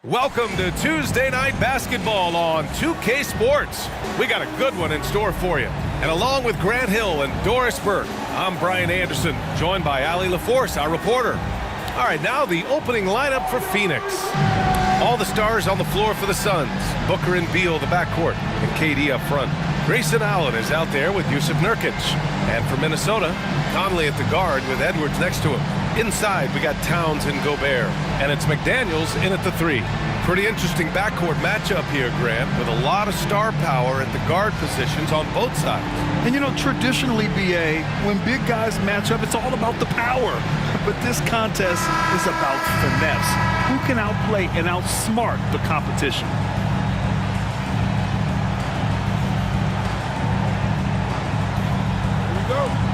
Welcome to Tuesday Night Basketball on 2K Sports. We got a good one in store for you. And along with Grant Hill and Doris Burke, I'm Brian Anderson, joined by Allie LaForce, our reporter. All right, now the opening lineup for Phoenix. All the stars on the floor for the Suns. Booker and Beal, the backcourt, and KD up front. Grayson Allen is out there with Jusuf Nurkic. And for Minnesota, Conley at the guard with Edwards next to him. Inside, we got Towns and Gobert. And it's McDaniels in at the three. Pretty interesting backcourt matchup here, Grant, with a lot of star power at the guard positions on both sides. And you know, traditionally, BA, when big guys match up, it's all about the power. But this contest is about finesse. Who can outplay and outsmart the competition? Here we go.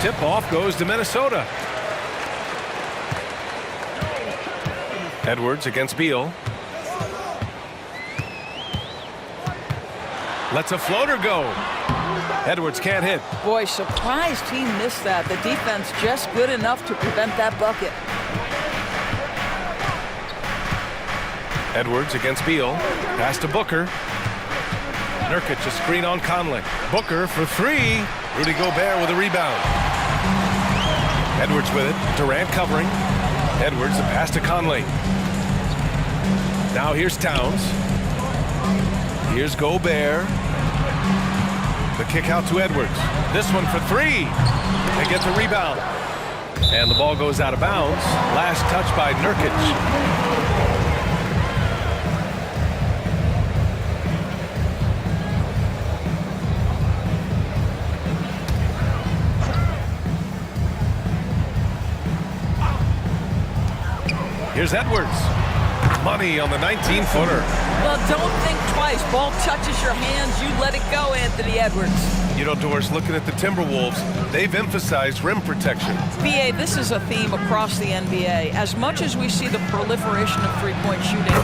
Tip-off goes to Minnesota. Edwards against Beal. Lets a floater go. Edwards can't hit. Boy, surprised he missed that. The defense just good enough to prevent that bucket. Edwards against Beal. Pass to Booker. Nurkic a screen on Conley. Booker for three. Rudy Gobert with a rebound. Edwards with it. Durant covering. Edwards, the pass to Conley. Now here's Towns. Here's Gobert. The kick out to Edwards. This one for three. They get the rebound. And the ball goes out of bounds. Last touch by Nurkic. Here's Edwards. Money on the 19-footer. Well, don't think twice. Ball touches your hands, you let it go, Anthony Edwards. You know, Doris, looking at the TimberWolves, they've emphasized rim protection. BA, this is a theme across the NBA. As much as we see the proliferation of three-point shooting,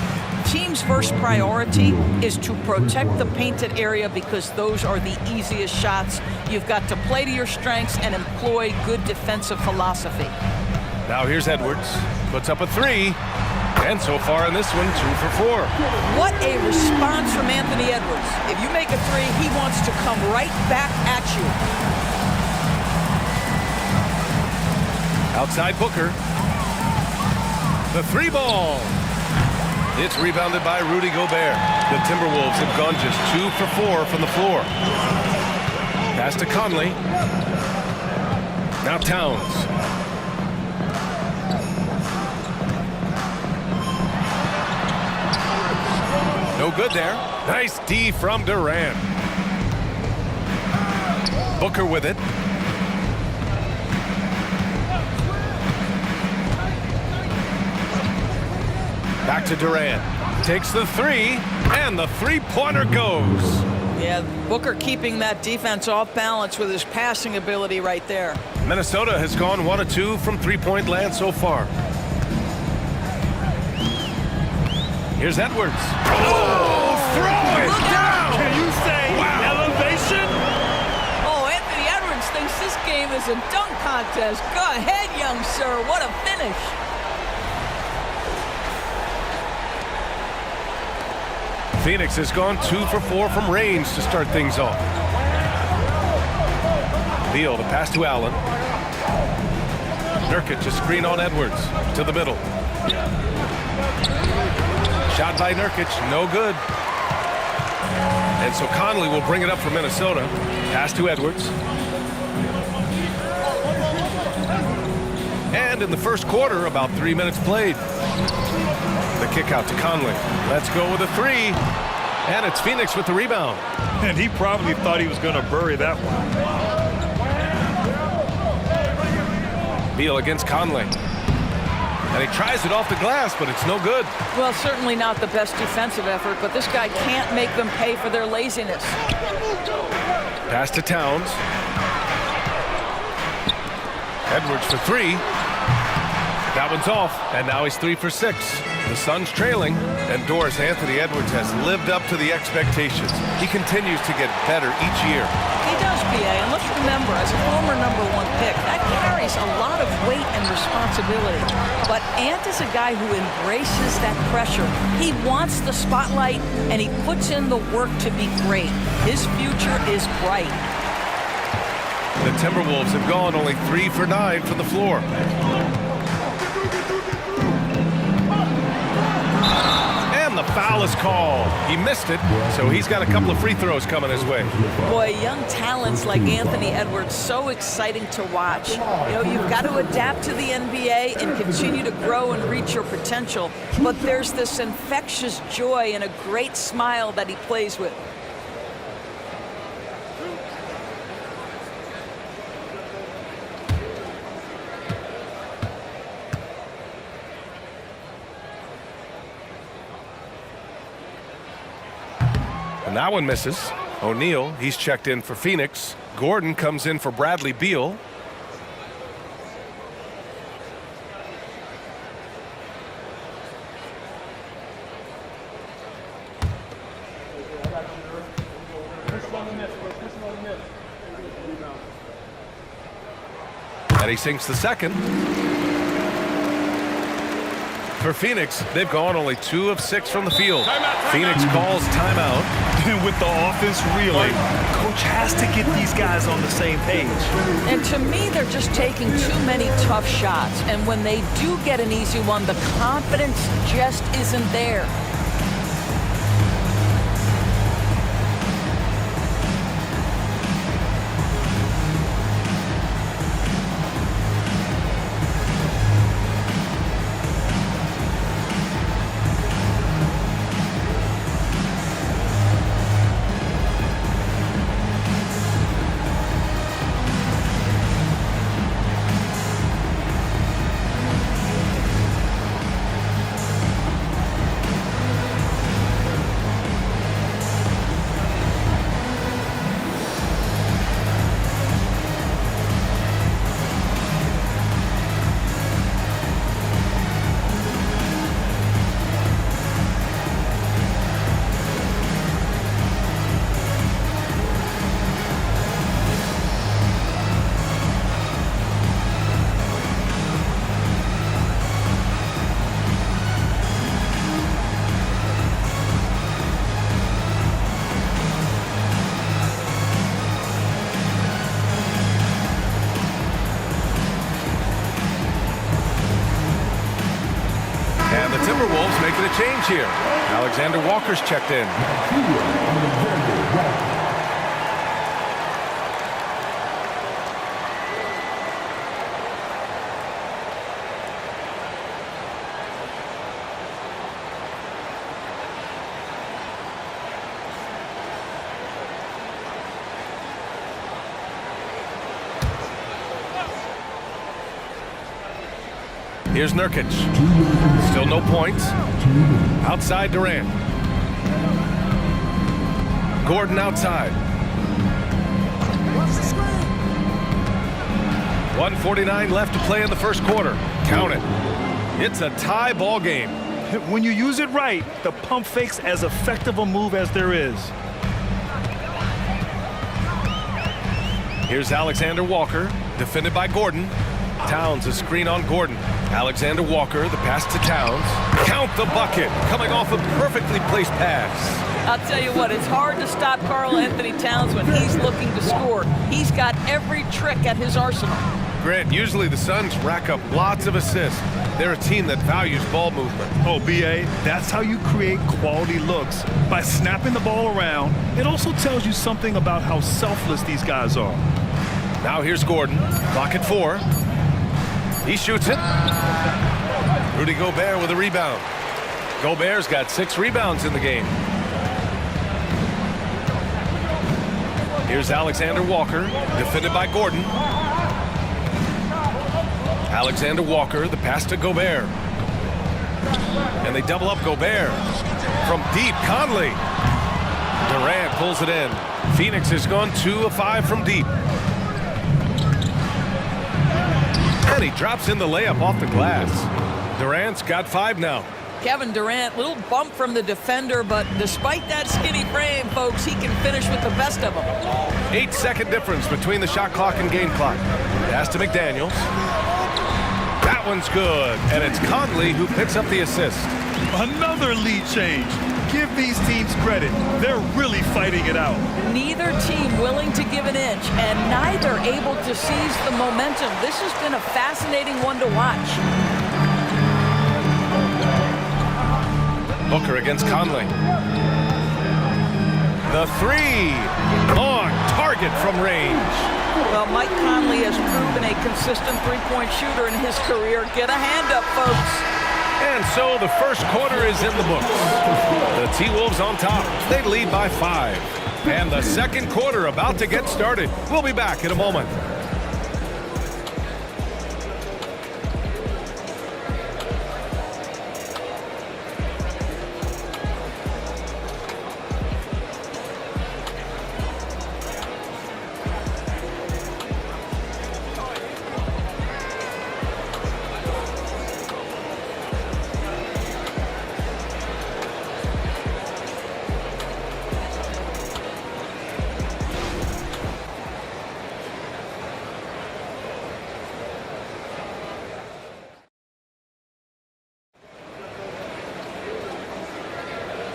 team's first priority is to protect the painted area because those are the easiest shots. You've got to play to your strengths and employ good defensive philosophy. Now here's Edwards. Puts up a three. And so far in this one, 2 for 4. What a response from Anthony Edwards. If you make a three, he wants to come right back at you. Outside Booker. The three ball. It's rebounded by Rudy Gobert. The Timberwolves have gone just 2 for 4 from the floor. Pass to Conley. Now Towns. No good there. Nice D from Durant. Booker with it. Back to Durant. Takes the three, and the three-pointer goes. Yeah, Booker keeping that defense off balance with his passing ability right there. Minnesota has gone 1 of 2 from three-point land so far. Here's Edwards. Oh, throw it down! Can you say elevation? Oh, Anthony Edwards thinks this game is a dunk contest. Go ahead, young sir. What a finish. Phoenix has gone 2 for 4 from range to start things off. Beal, the pass to Allen. Nurkic, a screen on Edwards. To the middle. Shot by Nurkic, no good. And so Conley will bring it up for Minnesota. Pass to Edwards. And in the first quarter, about 3 minutes played. The kick out to Conley. Let's go with a three. And it's Phoenix with the rebound. And he probably thought he was going to bury that one. Beal against Conley. And he tries it off the glass, but it's no good. Well, certainly not the best defensive effort, but this guy can't make them pay for their laziness. Pass to Towns. Edwards for three. That one's off, and now he's 3 for 6. The Suns trailing, and Doris Anthony Edwards has lived up to the expectations. He continues to get better each year. He does, PA, and let's remember, as a former #1 pick, that carries a lot of weight and responsibility. But Ant is a guy who embraces that pressure. He wants the spotlight, and he puts in the work to be great. His future is bright. The Timberwolves have gone only 3 for 9 from the floor. And the foul is called. He missed it, so he's got a couple of free throws coming his way. Boy, young talents like Anthony Edwards, so exciting to watch. You know, you've got to adapt to the NBA and continue to grow and reach your potential. But there's this infectious joy and a great smile that he plays with. And that one misses. O'Neal, he's checked in for Phoenix. Gordon comes in for Bradley Beal. And he sinks the second. For Phoenix, they've gone only 2 of 6 from the field. Phoenix calls timeout. With the offense reeling, coach has to get these guys on the same page. And to me, they're just taking too many tough shots. And when they do get an easy one, the confidence just isn't there. And the Timberwolves making a change here. Alexander Walker's checked in. Here's Nurkic. Still no points. Outside Durant. Gordon outside. 1:49 left to play in the first quarter. Count it. It's a tie ball game. When you use it right, the pump fake's as effective a move as there is. Here's Alexander Walker, defended by Gordon. Towns a screen on Gordon. Alexander Walker, the pass to Towns. Count the bucket, coming off a perfectly placed pass. I'll tell you what, it's hard to stop Karl Anthony Towns when he's looking to score. He's got every trick at his arsenal. Grant, usually the Suns rack up lots of assists. They're a team that values ball movement. Oh, B.A., that's how you create quality looks. By snapping the ball around, it also tells you something about how selfless these guys are. Now here's Gordon, clock at 4. He shoots it. Rudy Gobert with a rebound. Gobert's got 6 rebounds in the game. Here's Alexander Walker, defended by Gordon. Alexander Walker, the pass to Gobert. And they double up Gobert. From deep, Conley. Durant pulls it in. Phoenix has gone 2 of 5 from deep. And he drops in the layup off the glass. Durant's got 5 now. Kevin Durant, little bump from the defender, but despite that skinny frame, folks, he can finish with the best of them. 8-second difference between the shot clock and game clock. Pass to McDaniels. That one's good, and it's Conley who picks up the assist. Another lead change. Give these teams credit. They're really fighting it out. Neither team willing to give an inch, and neither able to seize the momentum. This has been a fascinating one to watch. Booker against Conley. The 3 on target from range. Well, Mike Conley has proven a consistent three-point shooter in his career. Get a hand up, folks. And so the first quarter is in the books. The T-Wolves on top. They lead by 5. And the second quarter about to get started. We'll be back in a moment.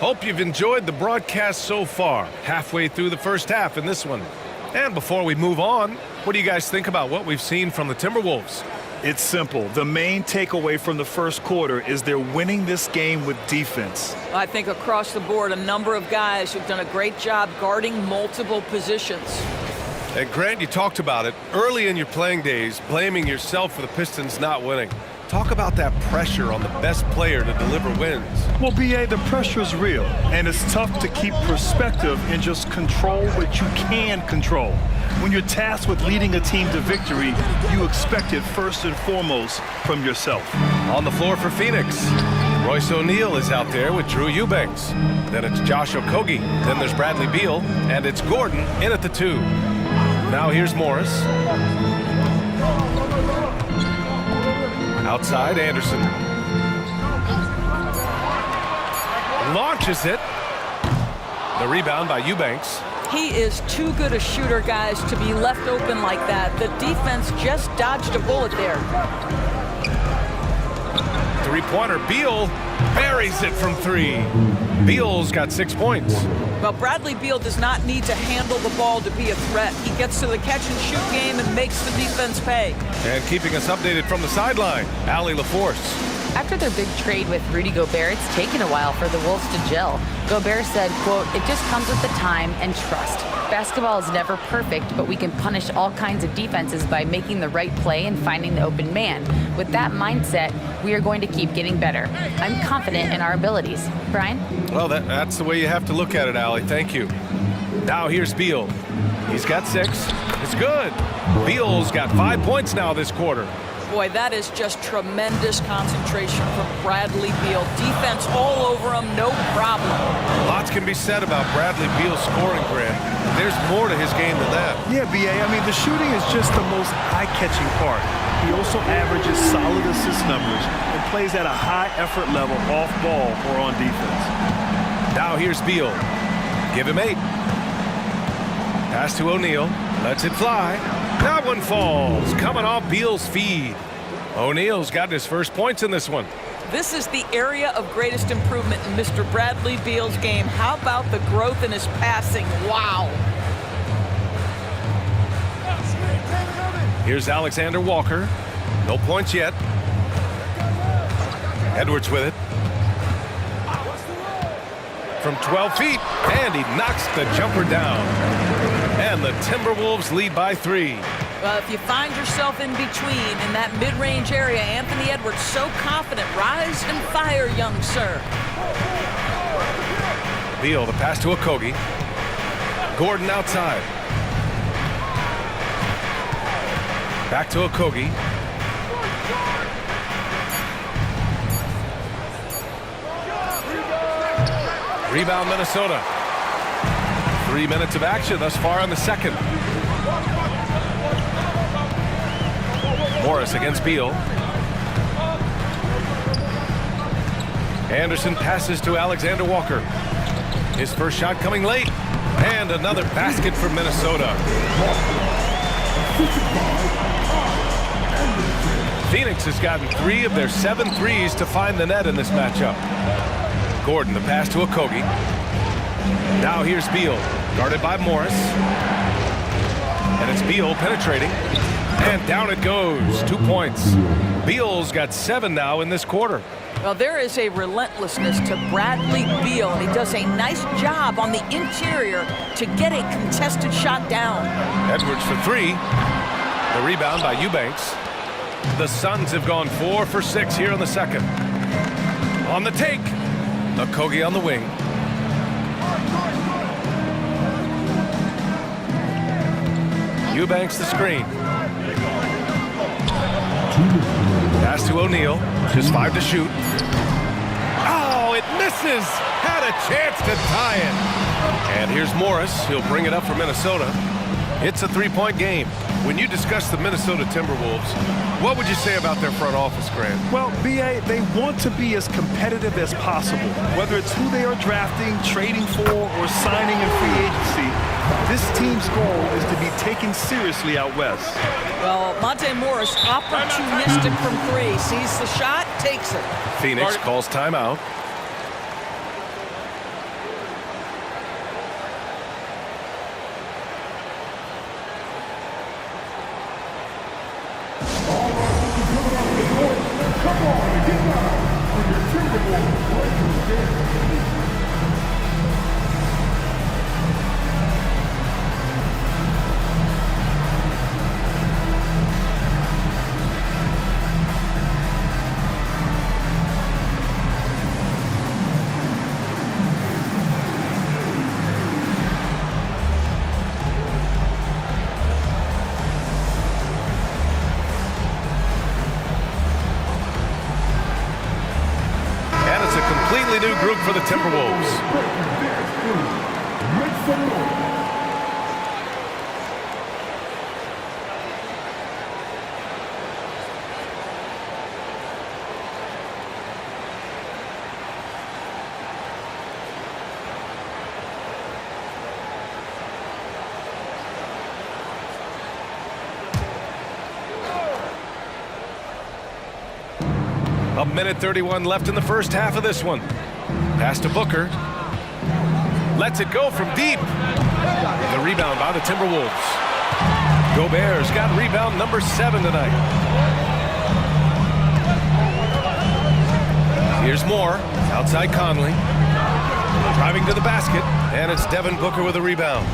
Hope you've enjoyed the broadcast so far. Halfway through the first half in this one. And before we move on, what do you guys think about what we've seen from the Timberwolves? It's simple. The main takeaway from the first quarter is they're winning this game with defense. I think across the board, a number of guys who've done a great job guarding multiple positions. And Grant, you talked about it early in your playing days, blaming yourself for the Pistons not winning. Talk about that pressure on the best player to deliver wins. Well, B.A., the pressure is real, and it's tough to keep perspective and just control what you can control. When you're tasked with leading a team to victory, you expect it first and foremost from yourself. On the floor for Phoenix, Royce O'Neal is out there with Drew Eubanks. Then it's Josh Okogie. Then there's Bradley Beal, and it's Gordon in at the 2. Now here's Morris. Outside, Anderson. Launches it. The rebound by Eubanks. He is too good a shooter, guys, to be left open like that. The defense just dodged a bullet there. Three-pointer. Beal buries it from 3. Beal's got 6 points. Well, Bradley Beal does not need to handle the ball to be a threat. He gets to the catch-and-shoot game and makes the defense pay. And keeping us updated from the sideline, Allie LaForce. After their big trade with Rudy Gobert, it's taken a while for the Wolves to gel. Gobert said, quote, "It just comes with the time and trust. Basketball is never perfect, but we can punish all kinds of defenses by making the right play and finding the open man. With that mindset, we are going to keep getting better. I'm confident in our abilities." Brian? Well, that's the way you have to look at it, Allie. Thank you. Now here's Beal. He's got 6. It's good. Beal's got 5 points now this quarter. Boy, that is just tremendous concentration from Bradley Beal. Defense all over him, no problem. Lots can be said about Bradley Beal's scoring, Grant. There's more to his game than that. Yeah, B.A., I mean, the shooting is just the most eye-catching part. He also averages solid assist numbers and plays at a high effort level off ball or on defense. Now here's Beal. Give him 8. Pass to O'Neal. Lets it fly. That one falls. Coming off Beal's feed. O'Neal's got his first points in this one. This is the area of greatest improvement in Mr. Bradley Beal's game. How about the growth in his passing? Wow. Here's Alexander Walker. No points yet. Edwards with it. From 12 feet, and he knocks the jumper down. And the Timberwolves lead by 3. Well, if you find yourself in between in that mid-range area, Anthony Edwards so confident. Rise and fire, young sir. Beal, the pass to Okogie. Gordon outside. Back to Okogie. Rebound, Minnesota. 3 minutes of action thus far in the second. Morris against Beal. Anderson passes to Alexander Walker. His first shot coming late. And another basket for Minnesota. Phoenix has gotten 3 of their 7 threes to find the net in this matchup. Gordon, the pass to Okogie. Now here's Beal, guarded by Morris. And it's Beal penetrating. And down it goes. 2 points. Beal's got 7 now in this quarter. Well, there is a relentlessness to Bradley Beal, and he does a nice job on the interior to get a contested shot down. Edwards for 3. The rebound by Eubanks. The Suns have gone 4 for 6 here in the second. On the take. Okogie on the wing. Eubanks the screen. Pass to O'Neal. Just 5 to shoot. Oh, it misses. Had a chance to tie it. And here's Morris. He'll bring it up for Minnesota. It's a 3-point game. When you discuss the Minnesota Timberwolves, what would you say about their front office, Grant? Well, B.A., they want to be as competitive as possible. Whether it's who they are drafting, trading for, or signing in free agency, this team's goal is to be taken seriously out west. Well, Monte Morris, opportunistic from 3. Sees the shot, takes it. Phoenix calls timeout. Completely new group for the Timberwolves. A minute 31 left in the first half of this one. Pass to Booker. Lets it go from deep. The rebound by the Timberwolves. Gobert's got rebound number 7 tonight. Here's Moore. Outside Conley. Driving to the basket. And it's Devin Booker with a rebound.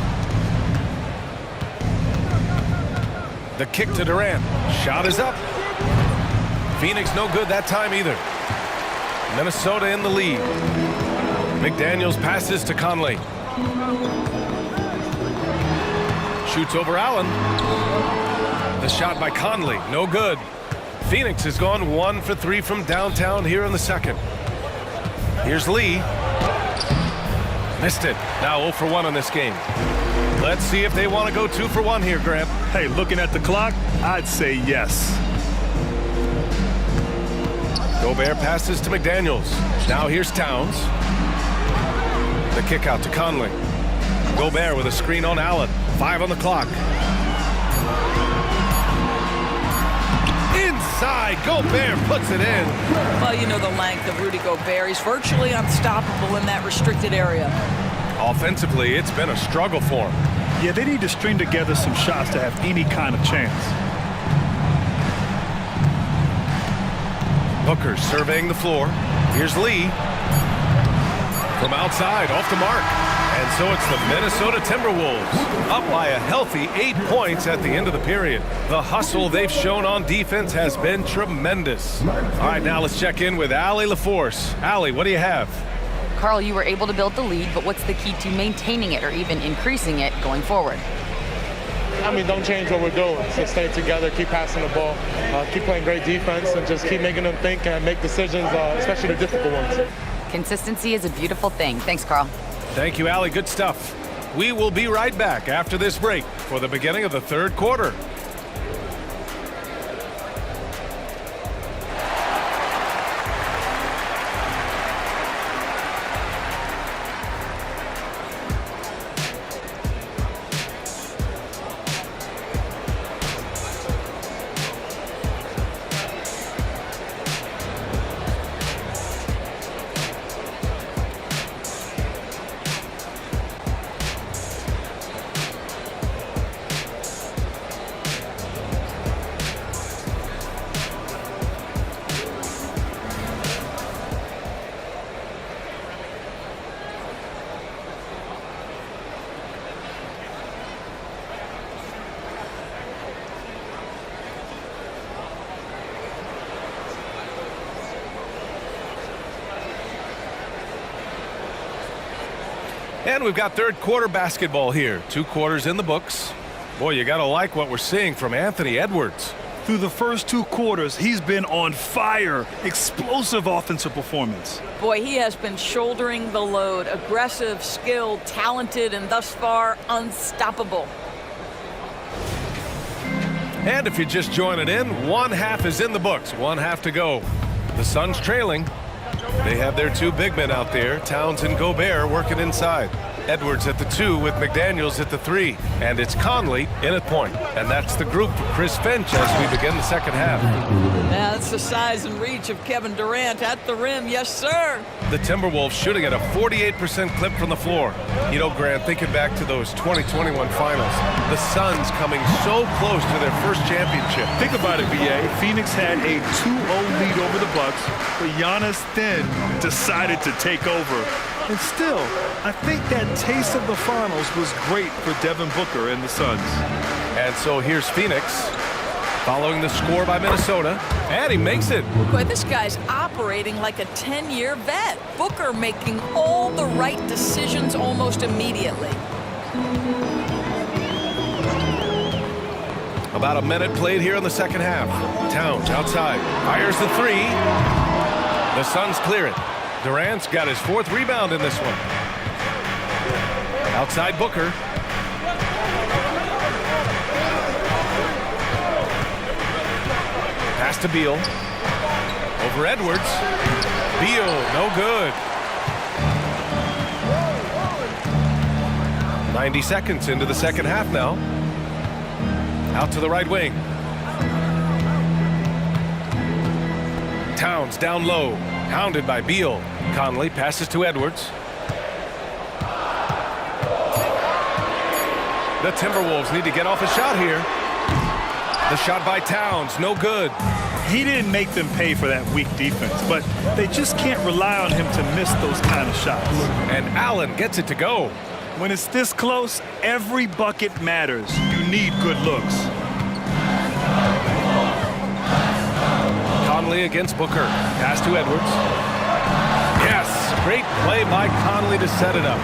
The kick to Durant. Shot is up. Phoenix no good that time either. Minnesota in the lead. McDaniels passes to Conley. Shoots over Allen. The shot by Conley, no good. Phoenix has gone 1 for 3 from downtown here in the second. Here's Lee. Missed it. Now 0 for 1 in this game. Let's see if they want to go 2 for 1 here, Grant. Hey, looking at the clock, I'd say yes. Gobert passes to McDaniels. Now here's Towns. The kick out to Conley. Gobert with a screen on Allen. 5 on the clock. Inside, Gobert puts it in. Well, you know the length of Rudy Gobert. He's virtually unstoppable in that restricted area. Offensively, it's been a struggle for him. Yeah, they need to string together some shots to have any kind of chance. Booker surveying the floor. Here's Lee. From outside, off the mark. And so it's the Minnesota Timberwolves up by a healthy 8 points at the end of the period. The hustle they've shown on defense has been tremendous. All right, now let's check in with Allie LaForce. Allie, what do you have? Carl, you were able to build the lead, but what's the key to maintaining it or even increasing it going forward? I mean, don't change what we're doing. So stay together, keep passing the ball, keep playing great defense, and just keep making them think and make decisions, especially the difficult ones. Consistency is a beautiful thing. Thanks, Carl. Thank you, Allie. Good stuff. We will be right back after this break for the beginning of the third quarter. And we've got third quarter basketball here. 2 quarters in the books. Boy, you got to like what we're seeing from Anthony Edwards. Through the first 2 quarters, he's been on fire. Explosive offensive performance. Boy, he has been shouldering the load. Aggressive, skilled, talented, and thus far unstoppable. And if you're just joining in, 1 half is in the books. 1 half to go. The Suns trailing. They have their 2 big men out there, Towns and Gobert, working inside. Edwards at the 2 with McDaniels at the 3. And it's Conley in at point. And that's the group for Chris Finch as we begin the second half. Now that's the size and reach of Kevin Durant at the rim. Yes, sir. The Timberwolves shooting at a 48% clip from the floor. You know, Grant, thinking back to those 2021 finals, the Suns coming so close to their first championship. Think about it, BA. Phoenix had a 2-0 lead over the Bucks, but Giannis then decided to take over. And still, I think that taste of the finals was great for Devin Booker and the Suns. And so here's Phoenix following the score by Minnesota, and he makes it. Boy, this guy's operating like a 10-year vet. Booker making all the right decisions almost immediately. About a minute played here in the second half. Towns outside, fires the 3. The Suns clear it. Durant's got his 4th rebound in this one. Outside Booker. Pass to Beal. Over Edwards. Beal, no good. 90 seconds into the second half now. Out to the right wing. Towns down low. Hounded by Beal. Conley passes to Edwards. The Timberwolves need to get off a shot here. The shot by Towns, no good. He didn't make them pay for that weak defense, but they just can't rely on him to miss those kind of shots. And Allen gets it to go. When it's this close, every bucket matters. You need good looks. Conley against Booker. Pass to Edwards. Yes, great play by Conley to set it up.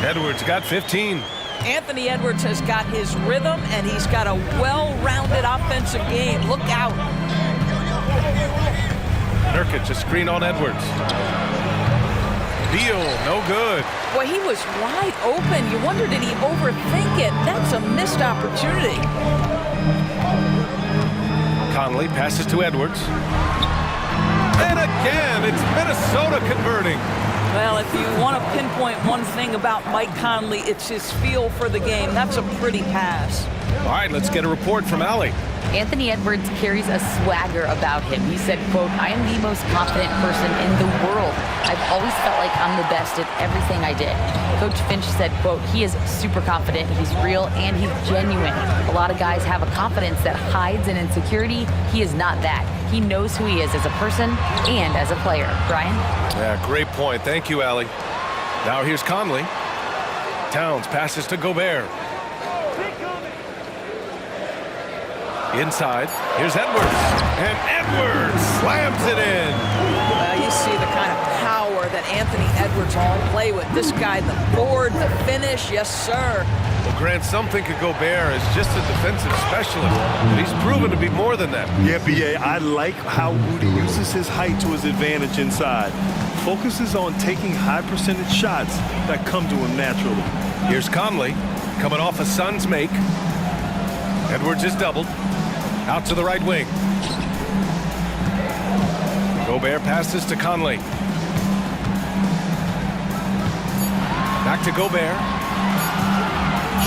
Edwards got 15. Anthony Edwards has got his rhythm, and he's got a well-rounded offensive game. Look out. Nurkic, a screen on Edwards. Beal, no good. Boy, he was wide open. You wonder, did he overthink it? That's a missed opportunity. Conley passes to Edwards. And again, it's Minnesota converting. Well, if you want to pinpoint one thing about Mike Conley, it's his feel for the game. That's a pretty pass. All right, let's get a report from Allie. Anthony Edwards carries a swagger about him. He said, quote, "I am the most confident person in the world. I've always felt like I'm the best at everything I did." Coach Finch said, quote, "He is super confident, he's real, and he's genuine. A lot of guys have a confidence that hides an insecurity. He is not that. He knows who he is as a person and as a player." Brian? Yeah, great point. Thank you, Allie. Now here's Conley. Towns passes to Gobert. Inside, here's Edwards. And Edwards slams it in. Well, you see the kind of power that Anthony Edwards will play with. This guy, the board, the finish, yes, sir. Well, Grant, some think of Gobert as just a defensive specialist, but he's proven to be more than that. Yeah, BA, I like how Rudy uses his height to his advantage inside. Focuses on taking high percentage shots that come to him naturally. Here's Conley, coming off a Suns make. Edwards is doubled. Out to the right wing. Gobert passes to Conley. Back to Gobert.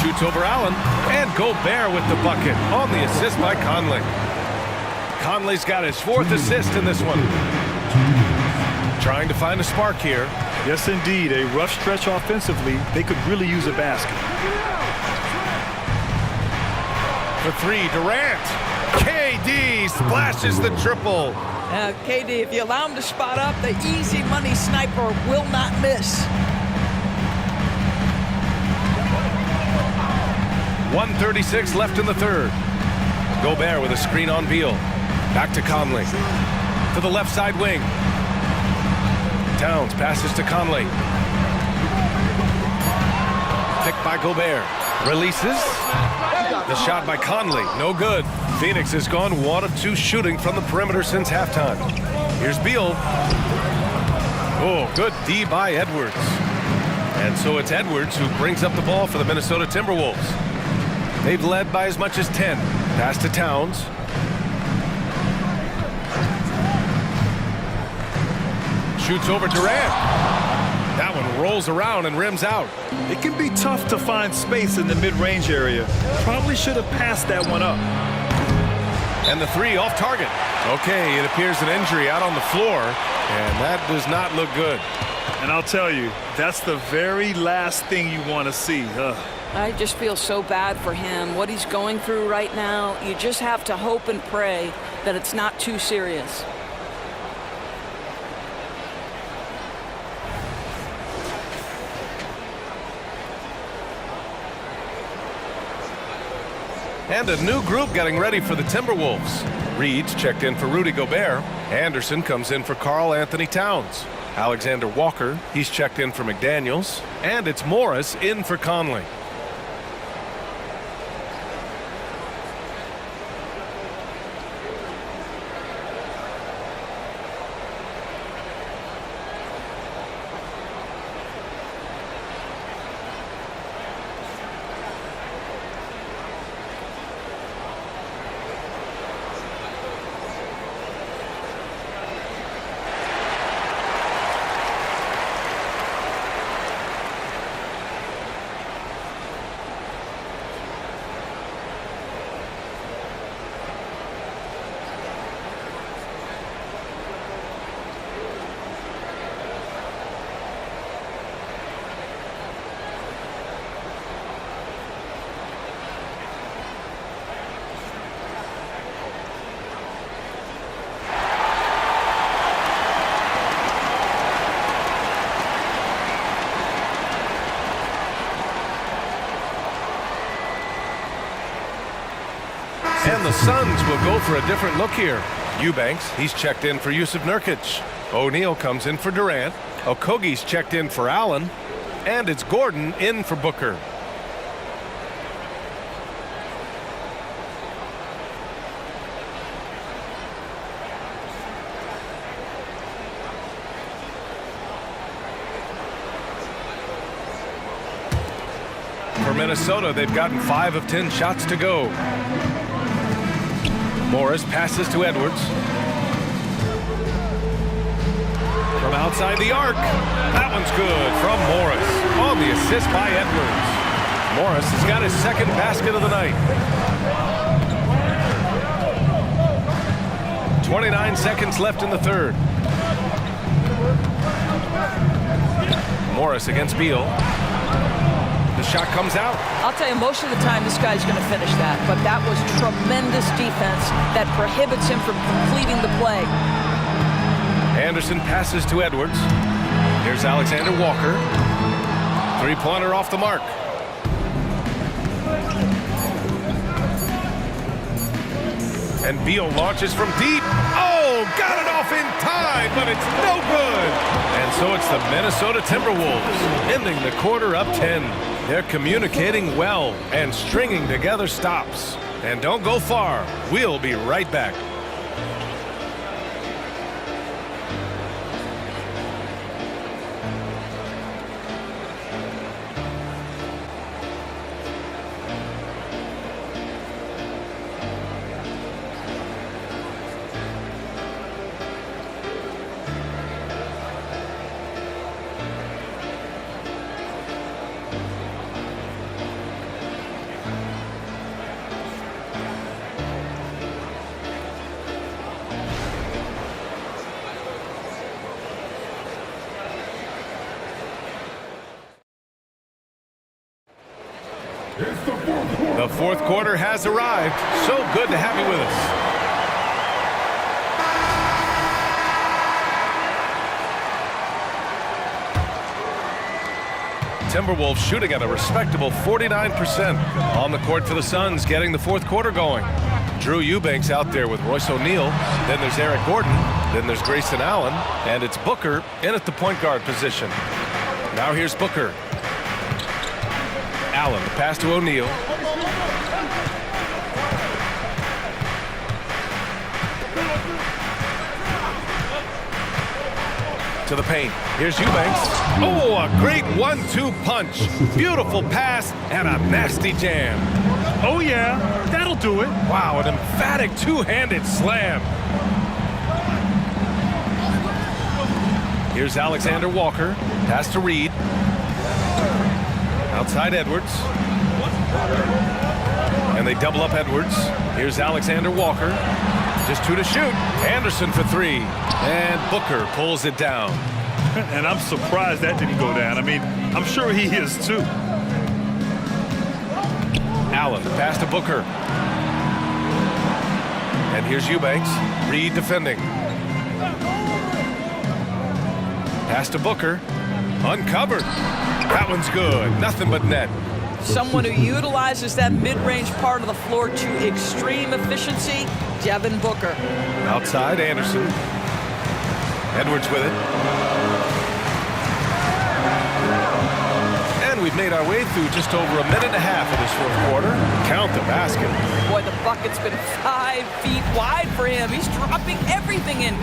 Shoots over Allen. And Gobert with the bucket on the assist by Conley. Conley's got his 4th assist in this one. Trying to find a spark here. Yes, indeed. A rough stretch offensively. They could really use a basket. For 3, Durant. KD splashes the triple. KD, if you allow him to spot up, the easy money sniper will not miss. 1:36 left in the third. Gobert with a screen on Beal. Back to Conley. To the left side wing. Towns passes to Conley. pick by Gobert. Releases. The shot by Conley. No good. Phoenix has gone 1 of 2 shooting from the perimeter since halftime. Here's Beal. Oh, good D by Edwards. And so it's Edwards who brings up the ball for the Minnesota Timberwolves. They've led by as much as 10. Pass to Towns. Shoots over Durant. That one rolls around and rims out. It can be tough to find space in the mid-range area. Probably should have passed that one up. And the 3 off target. Okay, it appears an injury out on the floor, and that does not look good. And I'll tell you, that's the very last thing you want to see. I just feel so bad for him. What he's going through right now, you just have to hope and pray that it's not too serious. And a new group getting ready for the Timberwolves. Reed's checked in for Rudy Gobert. Anderson comes in for Karl Anthony Towns. Alexander Walker, he's checked in for McDaniels. And it's Morris in for Conley. And the Suns will go for a different look here. Eubanks, he's checked in for Yusuf Nurkic. O'Neal comes in for Durant. Okogie's checked in for Allen. And it's Gordon in for Booker. For Minnesota, they've gotten 5 of 10 shots to go. Morris passes to Edwards. From outside the arc. That one's good from Morris. On the assist by Edwards. Morris has got his second basket of the night. 29 seconds left in the third. Morris against Beal. The shot comes out. I'll tell you, most of the time this guy's going to finish that, but that was tremendous defense that prohibits him from completing the play. Anderson passes to Edwards. Here's Alexander Walker. 3-pointer off the mark. And Beal launches from deep. Oh, got it off in time, but it's no good. And so it's the Minnesota Timberwolves ending the quarter up 10. They're communicating well and stringing together stops. And don't go far. We'll be right back. The fourth quarter has arrived. So good to have you with us. Timberwolves shooting at a respectable 49% on the court for the Suns, getting the fourth quarter going. Drew Eubanks out there with Royce O'Neal. Then there's Eric Gordon. Then there's Grayson Allen. And it's Booker in at the point guard position. Now here's Booker. Allen, pass to O'Neal. To the paint. Here's Eubanks. Oh, a great 1-2 punch. Beautiful pass and a nasty jam. Oh, yeah, that'll do it. Wow, an emphatic two-handed slam. Here's Alexander Walker. Pass to Reed. Outside Edwards. And they double up Edwards. Here's Alexander Walker. Just 2 to shoot. Anderson for 3. And Booker pulls it down. And I'm surprised that didn't go down. I mean, I'm sure he is too. Allen, pass to Booker. And here's Eubanks. Reed defending. Pass to Booker. Uncovered. That one's good. Nothing but net. Someone who utilizes that mid-range part of the floor to extreme efficiency, Devin Booker. Outside, Anderson. Edwards with it. And we've made our way through just over a minute and a half of this fourth quarter. Count the basket. Boy, the bucket's been 5 feet wide for him. He's dropping everything in.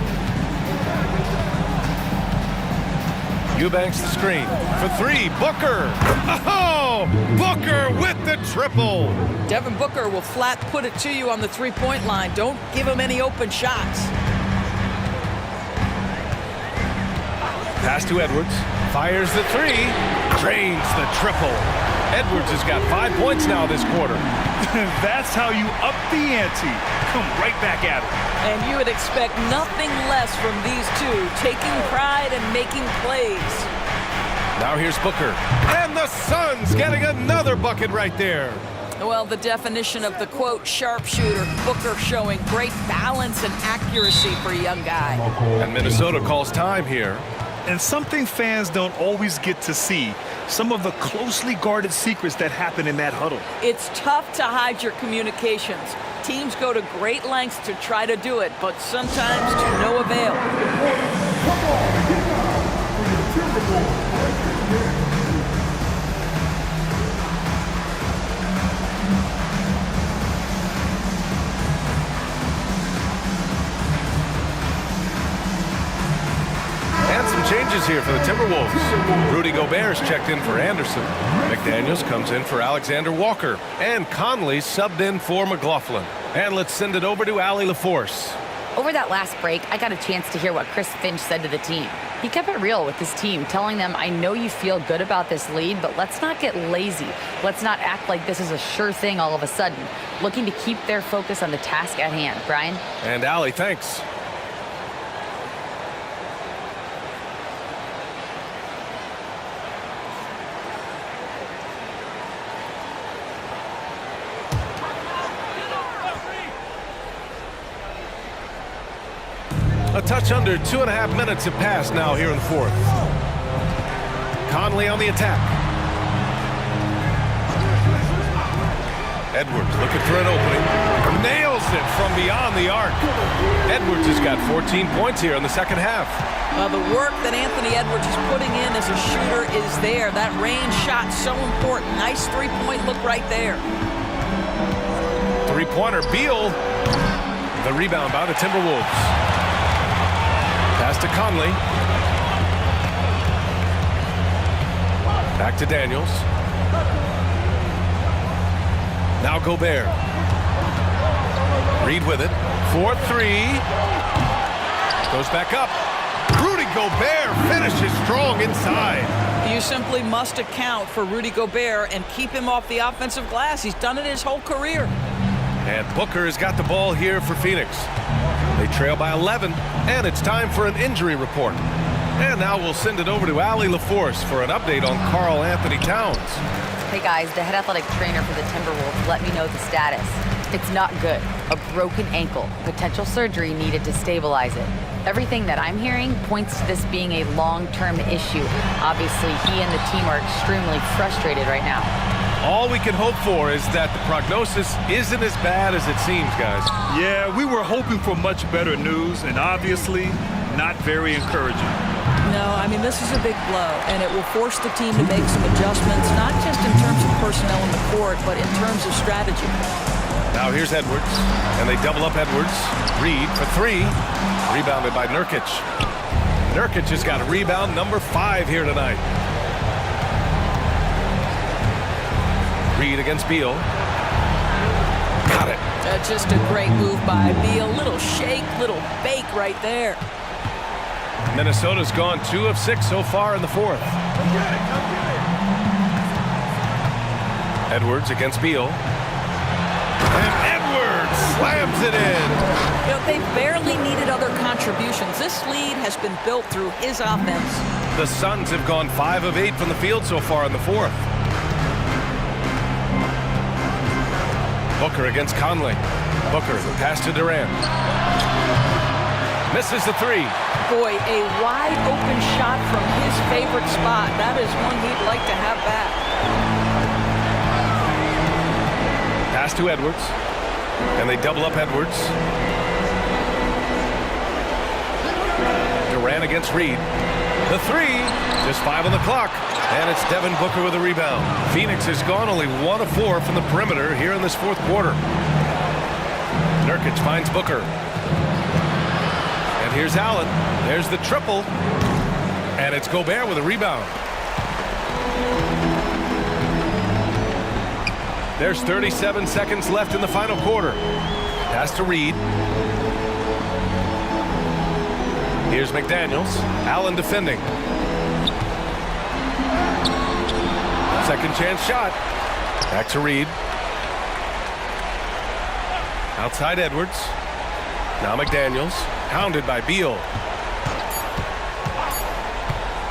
Eubanks the screen for 3. Booker. Oh, Booker with the triple. Devin Booker will flat put it to you on the three-point line. Don't give him any open shots. Pass to Edwards. Fires the 3. Drains the triple. Edwards has got 5 points now this quarter. That's how you up the ante. Come right back at it. And you would expect nothing less from these two, taking pride and making plays. Now here's Booker. And the Suns getting another bucket right there. Well, the definition of the, quote, sharpshooter. Booker showing great balance and accuracy for a young guy. And Minnesota calls time here. And something fans don't always get to see, some of the closely guarded secrets that happen in that huddle. It's tough to hide your communications. Teams go to great lengths to try to do it, but sometimes to no avail. And some changes here for the Timberwolves. Rudy Gobert's checked in for Anderson. McDaniels comes in for Alexander Walker. And Conley subbed in for McLaughlin. And let's send it over to Allie LaForce. Over that last break, I got a chance to hear what Chris Finch said to the team. He kept it real with his team, telling them, I know you feel good about this lead, but let's not get lazy. Let's not act like this is a sure thing all of a sudden. Looking to keep their focus on the task at hand. Brian? And Allie, thanks. A touch under 2.5 minutes have passed now here in the fourth. Conley on the attack. Edwards looking for an opening. Nails it from beyond the arc. Edwards has got 14 points here in the second half. The work that Anthony Edwards is putting in as a shooter is there. That range shot so important. Nice three-point look right there. Three-pointer, Beal. The rebound by the Timberwolves. Pass to Conley. Back to Daniels. Now Gobert. Reed with it. 4-3. Goes back up. Rudy Gobert finishes strong inside. You simply must account for Rudy Gobert and keep him off the offensive glass. He's done it his whole career. And Booker has got the ball here for Phoenix. They trail by 11, and it's time for an injury report. And now we'll send it over to Allie LaForce for an update on Karl Anthony Towns. Hey guys, the head athletic trainer for the Timberwolves let me know the status. It's not good. A broken ankle. Potential surgery needed to stabilize it. Everything that I'm hearing points to this being a long-term issue. Obviously, he and the team are extremely frustrated right now. All we can hope for is that the prognosis isn't as bad as it seems, guys. Yeah, we were hoping for much better news, and obviously not very encouraging. No, I mean, mean, this is a big blow, and it will force the team to make some adjustments, not just in terms of personnel in the court, but in terms of strategy. Now here's Edwards, and they double up Edwards. Reed for three. Rebounded by Nurkic. Nurkic has got a rebound number 5 here tonight. Reed against Beal. Got it. Just a great move by Beal. Little shake, little bake right there. Minnesota's gone 2 of 6 so far in the fourth. Edwards against Beal. And Edwards slams it in. You know, they barely needed other contributions. This lead has been built through his offense. The Suns have gone 5 of 8 from the field so far in the fourth. Booker against Conley. Booker, pass to Durant. Misses the 3. Boy, a wide open shot from his favorite spot. That is one he'd like to have back. Pass to Edwards. And they double up Edwards. Durant against Reed. The 3. Just 5 on the clock. And it's Devin Booker with a rebound. Phoenix has gone only 1 of 4 from the perimeter here in this fourth quarter. Nurkic finds Booker. And here's Allen. There's the triple. And it's Gobert with a rebound. There's 37 seconds left in the final quarter. Pass to Reed. Here's McDaniels. Allen defending. Second chance shot. Back to Reed. Outside Edwards. Now McDaniels. Hounded by Beal.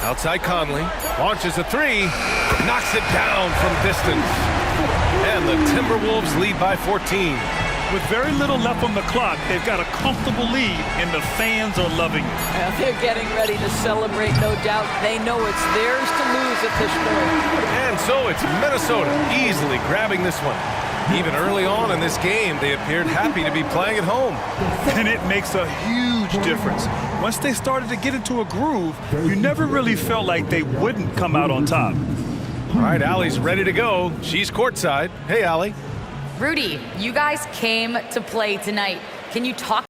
Outside Conley. Launches a 3. Knocks it down from distance. And the Timberwolves lead by 14. With very little left on the clock, they've got a comfortable lead, and the fans are loving it. They're getting ready to celebrate, no doubt. They know it's theirs to lose at this point. And so it's Minnesota easily grabbing this one. Even early on in this game, they appeared happy to be playing at home. And it makes a huge difference. Once they started to get into a groove, you never really felt like they wouldn't come out on top. All right, Allie's ready to go. She's courtside. Hey, Allie. Rudy, you guys came to play tonight. Can you talk